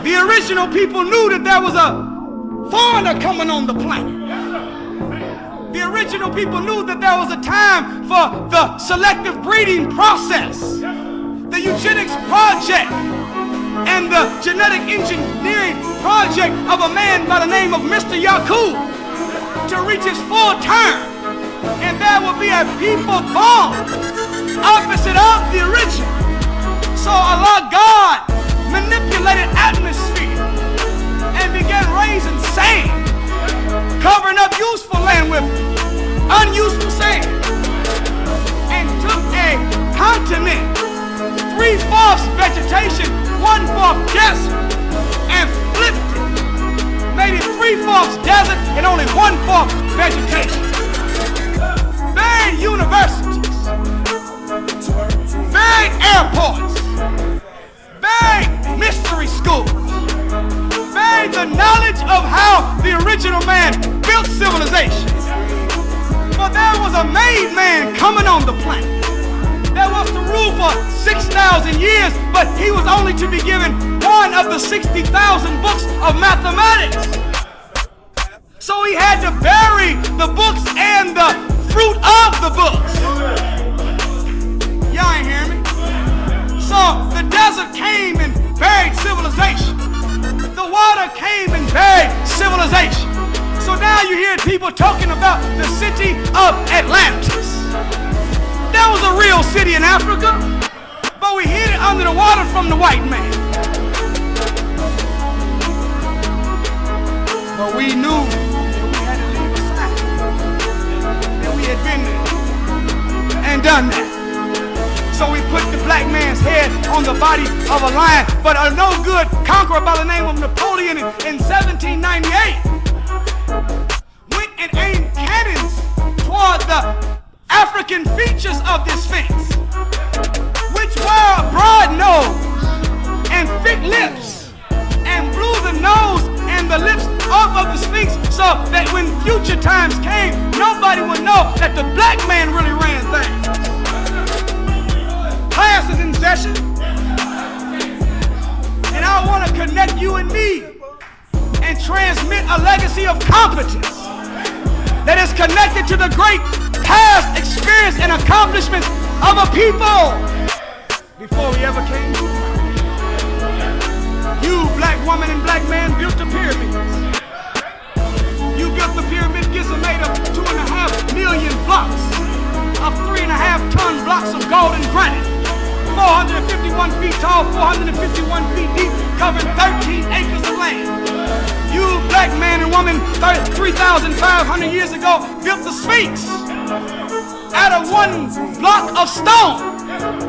The original people knew that there was a foreigner coming on the planet. The original people knew that there was a time for the selective breeding process, the eugenics project, and the genetic engineering project of a man by the name of Mr. Yakub to reach his full term. And there will be a people born opposite of the original. So Allah God manipulated atmosphere and began raising sand, covering up useful land with unuseful sand, and took a continent, 3/4 vegetation, 1/4 desert, and flipped it, made it 3/4 desert and only 1/4 vegetation. Buried universities, buried airports, buried mystery schools, buried the knowledge of how the original man built civilization. But there was a made man coming on the planet that was to rule for 6,000 years, but he was only to be given one of the 60,000 books of mathematics. So he had to bury the books and the fruit of the books. Y'all ain't hear me? So the desert came and buried civilization. The water came and buried civilization. So now you hear people talking about the city of Atlantis. That was a real city in Africa, but we hid it under the water from the white man. But we knew that we had to leave aside, that we had been there and done that. So we put the black man's head on the body of a lion, but a no good conqueror by the name of Napoleon in 1798 went and aimed cannons toward the African features of this fence, which were a broad nose and thick lips, and blew the nose and the lips off of the Sphinx so that when future times came, nobody would know that the black man really ran things. Class is in session, and I want to connect you and me and transmit a legacy of competence that is connected to the great past experience and accomplishments of a people before we ever came to it. You, black woman and black man, built the pyramids. You built the pyramid Giza made of 2.5 million blocks of 3.5 ton blocks of golden granite, 451 feet tall, 451 feet deep, covering 13 acres of land. You, black man and woman, 3,500 years ago, built the Sphinx out of one block of stone.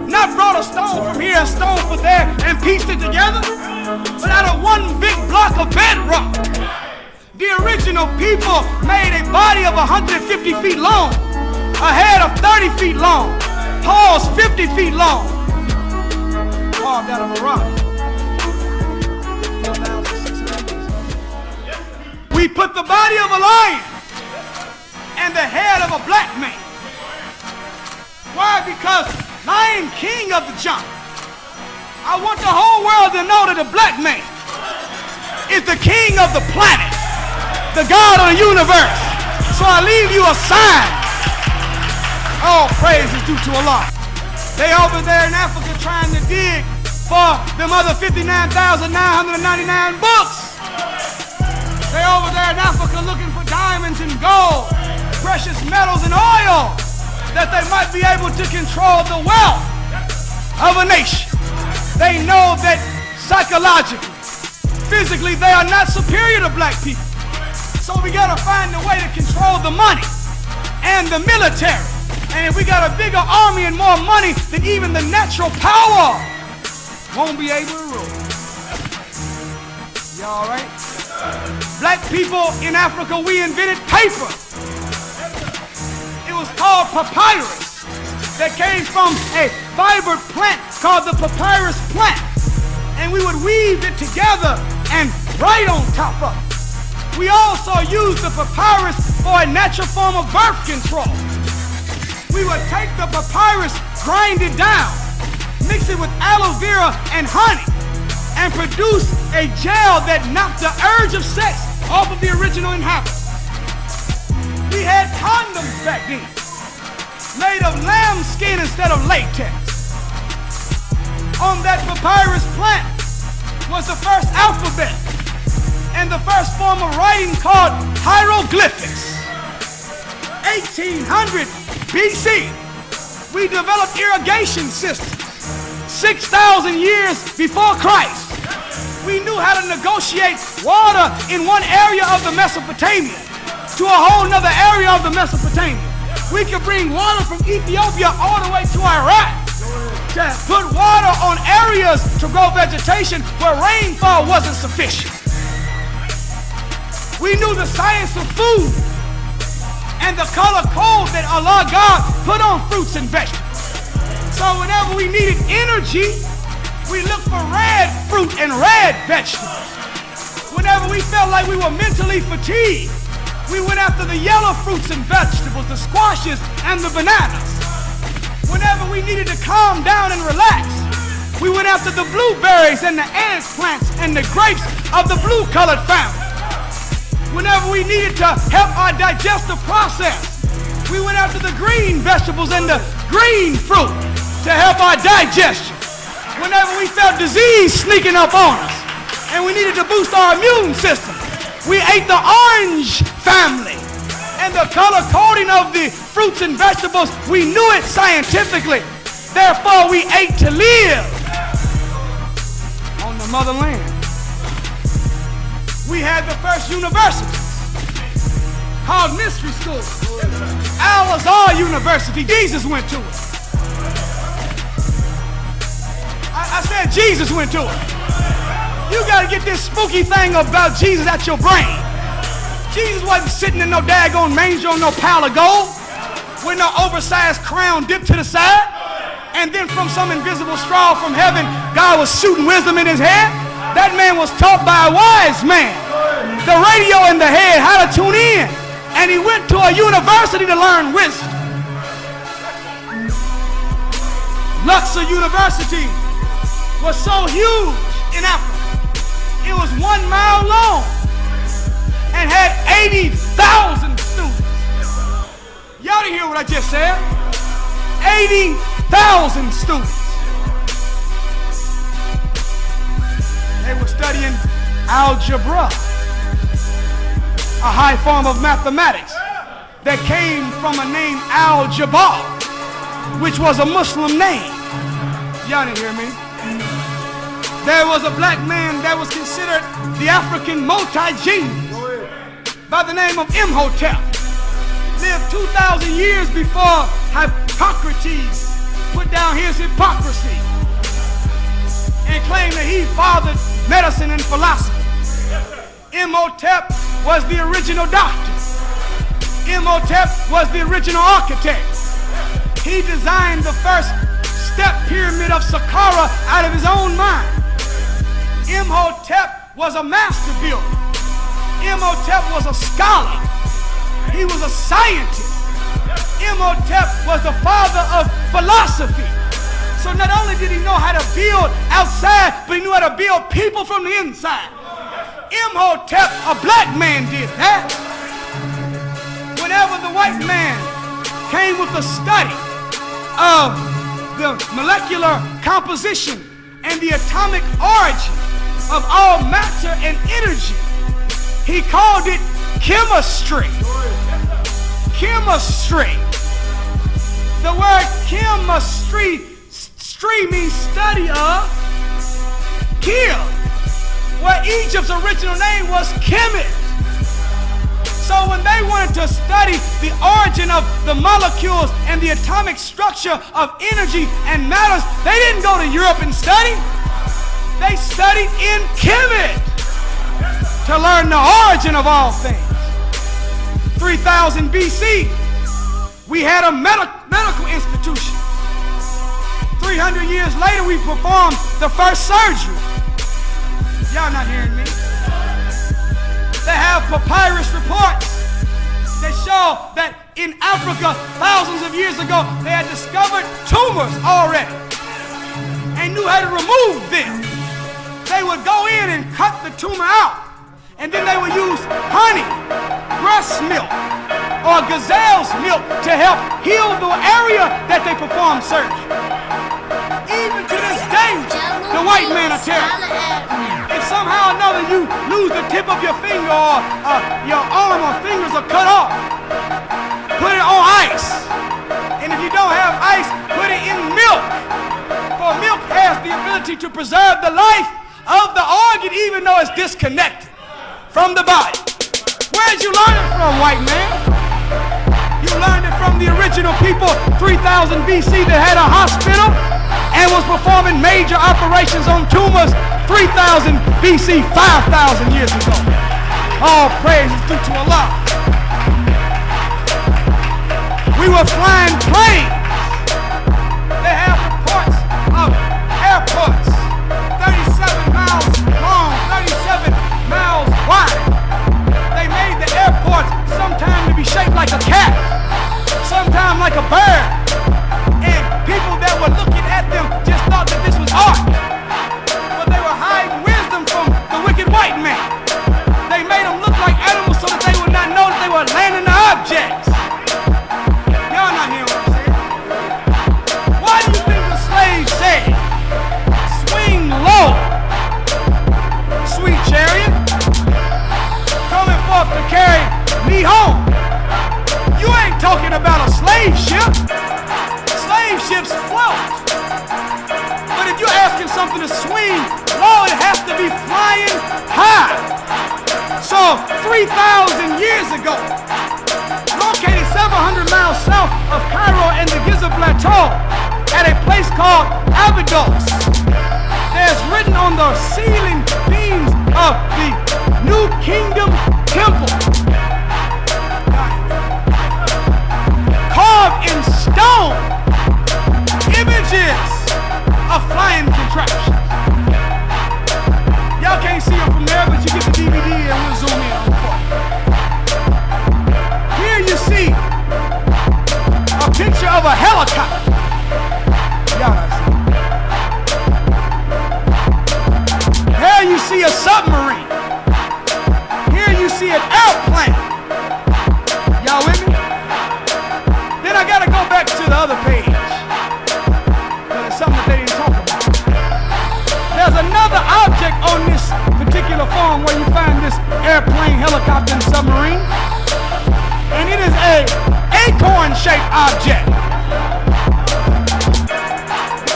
Not brought a stone from here, a stone from there, and pieced it together, but out of one big block of bedrock. The original people made a body of 150 feet long, a head of 30 feet long, paws 50 feet long, carved out of a rock. 4,600 years. We put the body of a lion and the head of a black man. Why? Because Lion King of the jungle. I want the whole world to know that the black man is the king of the planet, the God of the universe. So I leave you a sign. All praise is due to Allah. They over there in Africa trying to dig for them other 59,999 books. They over there in Africa looking for diamonds and gold, precious metals and oil, that they might be able to control the wealth of a nation. They know that psychologically, physically, they are not superior to black people. So we gotta find a way to control the money and the military. And if we got a bigger army and more money, then even the natural power won't be able to rule. Y'all all right? Black people in Africa, we invented paper. It was called papyrus, that came from a fibered plant called the papyrus plant. And we would weave it together and write on top of it. We also used the papyrus for a natural form of birth control. We would take the papyrus, grind it down, mix it with aloe vera and honey, and produced a gel that knocked the urge of sex off of the original inhabitants. We had condoms back then, made of lamb skin instead of latex. On that papyrus plant was the first alphabet and the first form of writing called hieroglyphics. 1800 BC, we developed irrigation systems. 6,000 years before Christ, we knew how to negotiate water in one area of the Mesopotamia to a whole nother area of the Mesopotamia. We could bring water from Ethiopia all the way to Iraq to put water on areas to grow vegetation where rainfall wasn't sufficient. We knew the science of food and the color code that Allah God put on fruits and vegetables. So whenever we needed energy, we looked for red fruit and red vegetables. Whenever we felt like we were mentally fatigued, we went after the yellow fruits and vegetables, the squashes and the bananas. Whenever we needed to calm down and relax, we went after the blueberries and the eggplants and the grapes of the blue-colored family. Whenever we needed to help our digestive process, we went after the green vegetables and the green fruit to help our digestion. Whenever we felt disease sneaking up on us and we needed to boost our immune system, we ate the orange family. And the color coding of the fruits and vegetables, we knew it scientifically. Therefore, we ate to live on the motherland. We had the first university called Mystery School. Al-Azhar University. Jesus went to it. I said Jesus went to it. You got to get this spooky thing about Jesus out your brain. Jesus wasn't sitting in no daggone manger on no pile of gold with no oversized crown dipped to the side, and then from some invisible straw from heaven, God was shooting wisdom in his head. That man was taught by a wise man, the radio in the head, how to tune in, and he went to a university to learn wisdom. Luxor University was so huge in Africa. It was 1 mile long and had 80,000 students. Y'all didn't hear what I just said? 80,000 students. They were studying algebra, a high form of mathematics that came from a name Al-Jabbar, which was a Muslim name. Y'all didn't hear me? There was a black man that was considered the African multi-genius by the name of Imhotep. Lived 2,000 years before Hippocrates put down his hypocrisy and claimed that he fathered medicine and philosophy. Imhotep was the original doctor. Imhotep was the original architect. He designed the first step pyramid of Saqqara out of his own mind. Imhotep was a master builder. Imhotep was a scholar. He was a scientist. Imhotep was the father of philosophy. So not only did he know how to build outside, but he knew how to build people from the inside. Imhotep, a black man, did that. Whenever the white man came with the study of the molecular composition and the atomic origin of all matter and energy, he called it chemistry. Chemistry. The word chemistry means study of kill, where Egypt's original name was Kemet. So when they wanted to study the origin of the molecules and the atomic structure of energy and matters, they didn't go to Europe and study. They studied in Kemet to learn the origin of all things. 3000 BC, we had a medical institution. 300 years later, we performed the first surgery. Y'all not hearing me? They have papyrus reports that show that in Africa, thousands of years ago, they had discovered tumors already and knew how to remove them. They would the tumor out. And then they would use honey, breast milk, or gazelle's milk to help heal the area that they performed surgery. Even to this day, the white man will tell you, if somehow or another you lose the tip of your finger or your arm or fingers are cut off, put it on ice. And if you don't have ice, put it in milk. For milk has the ability to preserve the life of the organ even though it's disconnected from the body. Where'd you learn it from, white man? You learned it from the original people 3000 BC that had a hospital and was performing major operations on tumors 3000 BC, 5,000 years ago. All praise is due to Allah. We were flying planes. They have reports of airports 37 miles long, 37 miles wide. They made the airports sometimes to be shaped like a cat, sometimes like a bird. And people that were looking at them just thought that this was art. But they were hiding wisdom from the wicked white man. They made them look like animals so that they would not know that they were landing the objects. Y'all not hearing what I'm saying? Why do you think the slaves said, swing low, sweet chariot, coming forth to carry me home? You ain't talking about a slave ship. Slave ships float. But if you're asking something to swing low, it has to be flying high. So 3,000 years ago, located several hundred miles south of Cairo and the Giza Plateau, at a place called Abydos, there's written on the ceiling beams of the New Kingdom Temple, carved in stone, images of flying contraptions. Y'all can't see them from there, but you get the DVD and we'll zoom in on the part. Here you see a picture of a helicopter. Y'all not see it. Here you see a submarine. Here you see an airplane. Y'all with me? Then I gotta go back to the other page. There's something that they didn't talk about. There's another object on this particular farm where you find this airplane, helicopter, and submarine. And it is a acorn-shaped object.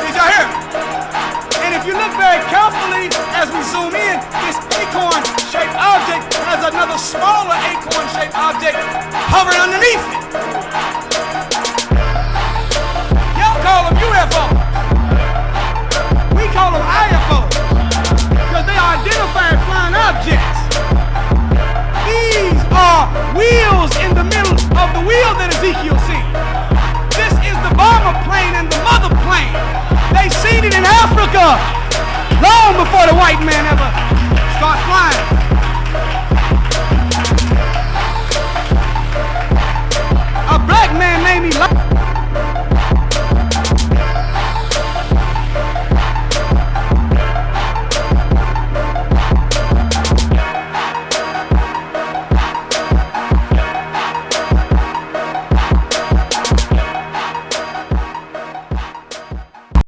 Did y'all hear me? And if you look very carefully as we zoom in, this acorn-shaped object has another smaller acorn-shaped object hovering underneath it. Y'all call them UFOs. We call them IFOs because they are identified flying objects. These are wheels in the middle of the wheel that Ezekiel seen. This is the bomber plane and the mother plane. They seen it in Africa long before the white man ever started flying. A black man named Elijah